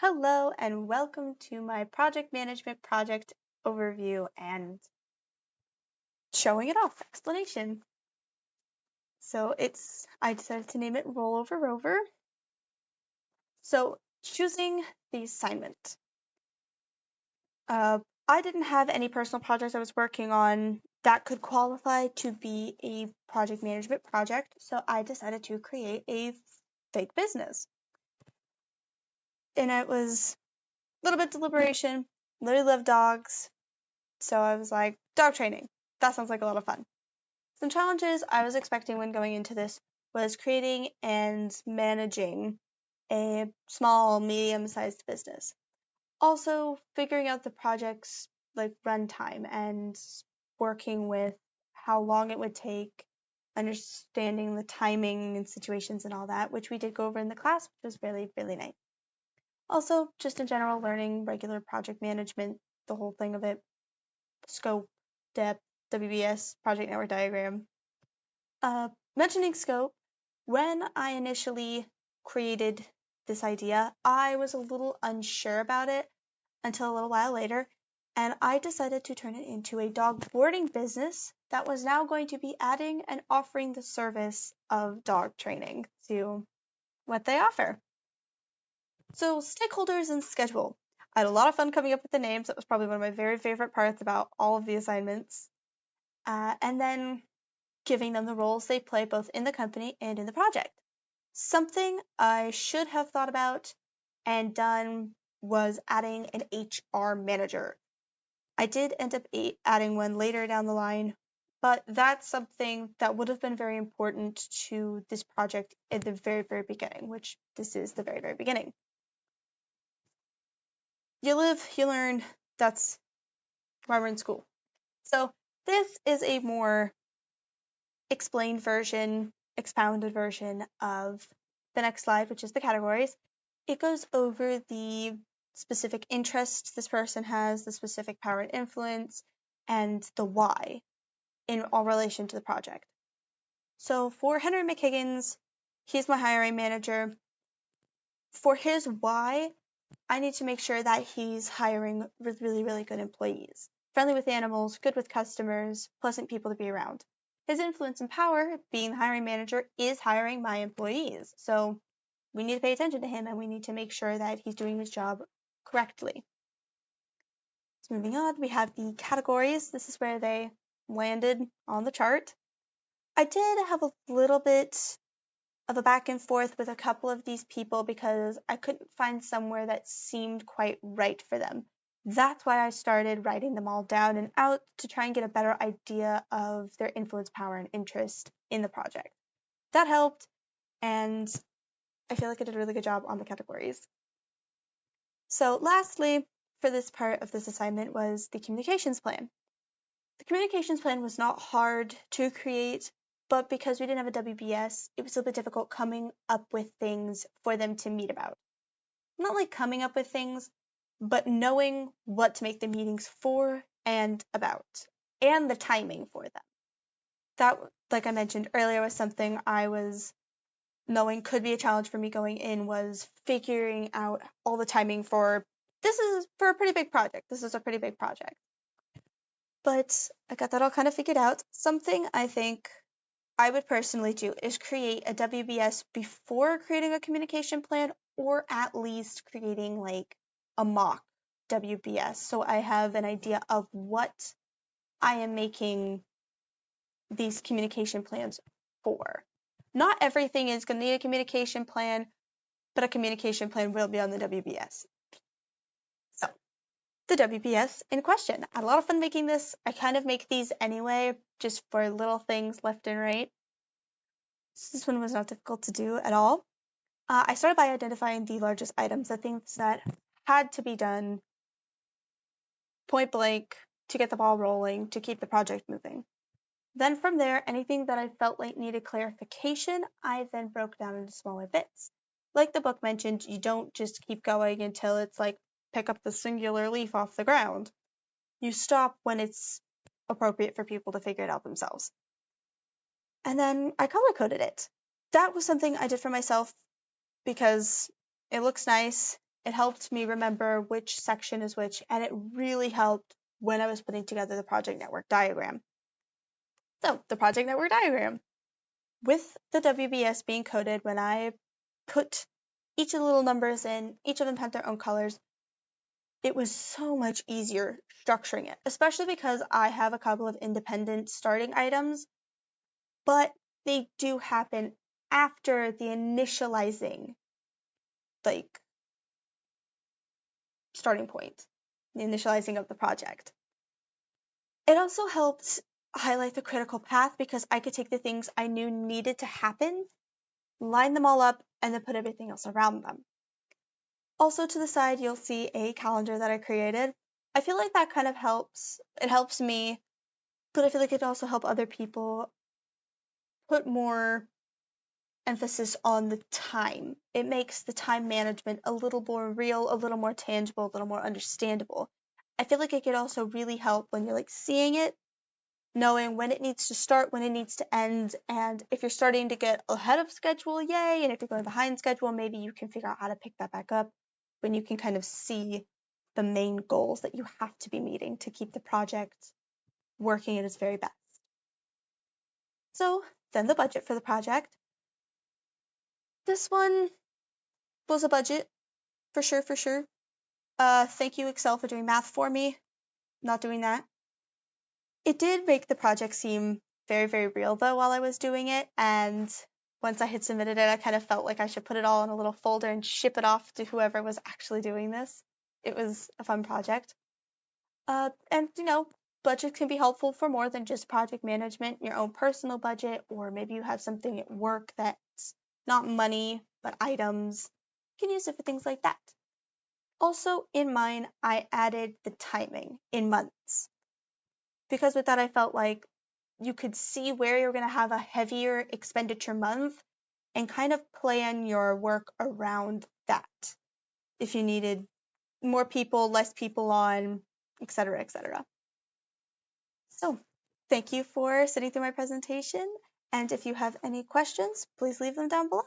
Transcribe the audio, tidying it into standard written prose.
Hello and welcome to my project management project overview and showing it off explanation. So I decided to name it Rollover Rover. So choosing the assignment. I didn't have any personal projects I was working on that could qualify to be a project management project, so I decided to create a fake business. And it was a little bit deliberation, really love dogs, so I was like, dog training. That sounds like a lot of fun. Some challenges I was expecting when going into this was creating and managing a small, medium-sized business. Also, figuring out the project's runtime and working with how long it would take, understanding the timing and situations and all that, which we did go over in the class, which was really, really nice. Also, just in general, learning regular project management, the whole thing of it, scope, depth, WBS, project network diagram. Mentioning scope, when I initially created this idea, I was a little unsure about it until a little while later, and I decided to turn it into a dog boarding business that was now going to be adding and offering the service of dog training to what they offer. So, stakeholders and schedule. I had a lot of fun coming up with the names. That was probably one of my very favorite parts about all of the assignments. And then giving them the roles they play both in the company and in the project. Something I should have thought about and done was adding an HR manager. I did end up adding one later down the line, but that's something that would have been very important to this project at the very, very beginning, which this is the very, very beginning. You live, you learn, that's why we're in school. So this is a more explained version, expounded version of the next slide, which is the categories. It goes over the specific interests this person has, the specific power and influence, and the why in all relation to the project. So for Henry McHiggins, he's my hiring manager. For his why, I need to make sure that he's hiring really, really good employees. Friendly with animals, good with customers, pleasant people to be around. His influence and power, being the hiring manager, is hiring my employees. So we need to pay attention to him and we need to make sure that he's doing his job correctly. So moving on, we have the categories. This is where they landed on the chart. I did have a little bit of a back and forth with a couple of these people because I couldn't find somewhere that seemed quite right for them. That's why I started writing them all down and out to try and get a better idea of their influence, power, and interest in the project. That helped, and I feel like I did a really good job on the categories. So lastly, for this part of this assignment was the communications plan. The communications plan was not hard to create, but because we didn't have a WBS, it was a little bit difficult coming up with things for them to meet about. Not like coming up with things, but knowing what to make the meetings for and about, and the timing for them. That, like I mentioned earlier, was something I was knowing could be a challenge for me going in, was figuring out all the timing for, this is for a pretty big project. This is a pretty big project. But I got that all kind of figured out. Something I think I would personally do is create a WBS before creating a communication plan, or at least creating like a mock WBS so I have an idea of what I am making these communication plans for. Not everything is going to need a communication plan, but a communication plan will be on the WBS. So, the WBS in question. I had a lot of fun making this. I kind of make these anyway, just for little things left and right. This one was not difficult to do at all. I started by identifying the largest items, the things that had to be done point blank to get the ball rolling, to keep the project moving. Then from there, anything that I felt like needed clarification, I then broke down into smaller bits. Like the book mentioned, you don't just keep going until it's like pick up the singular leaf off the ground. You stop when it's appropriate for people to figure it out themselves. And then I color coded it. That was something I did for myself because it looks nice It helped me remember which section is which, and it really helped when I was putting together the project network diagram. So, the project network diagram. With the WBS being coded, when I put each of the little numbers in, each of them had their own colors, it was so much easier structuring it, especially because I have a couple of independent starting items, but they do happen after the initializing, like, starting point, the initializing of the project. It also helped highlight the critical path because I could take the things I knew needed to happen, line them all up, and then put everything else around them. Also to the side, you'll see a calendar that I created. I feel like that kind of helps. It helps me, but I feel like it also help other people put more emphasis on the time. It makes the time management a little more real, a little more tangible, a little more understandable. I feel like it could also really help when you're like seeing it, knowing when it needs to start, when it needs to end, and if you're starting to get ahead of schedule, yay, and if you're going behind schedule, maybe you can figure out how to pick that back up when you can kind of see the main goals that you have to be meeting to keep the project working at its very best. So then the budget for the project. This one was a budget, for sure, for sure. Thank you, Excel, for doing math for me. Not doing that. It did make the project seem very, very real, though, while I was doing it, and once I had submitted it, I kind of felt like I should put it all in a little folder and ship it off to whoever was actually doing this. It was a fun project. And, budgets can be helpful for more than just project management, your own personal budget, or maybe you have something at work that's not money, but items. You can use it for things like that. Also, in mine, I added the timing in months because with that, I felt like you could see where you're going to have a heavier expenditure month and kind of plan your work around that. If you needed more people, less people on, etc., etc. So, thank you for sitting through my presentation. And if you have any questions, please leave them down below.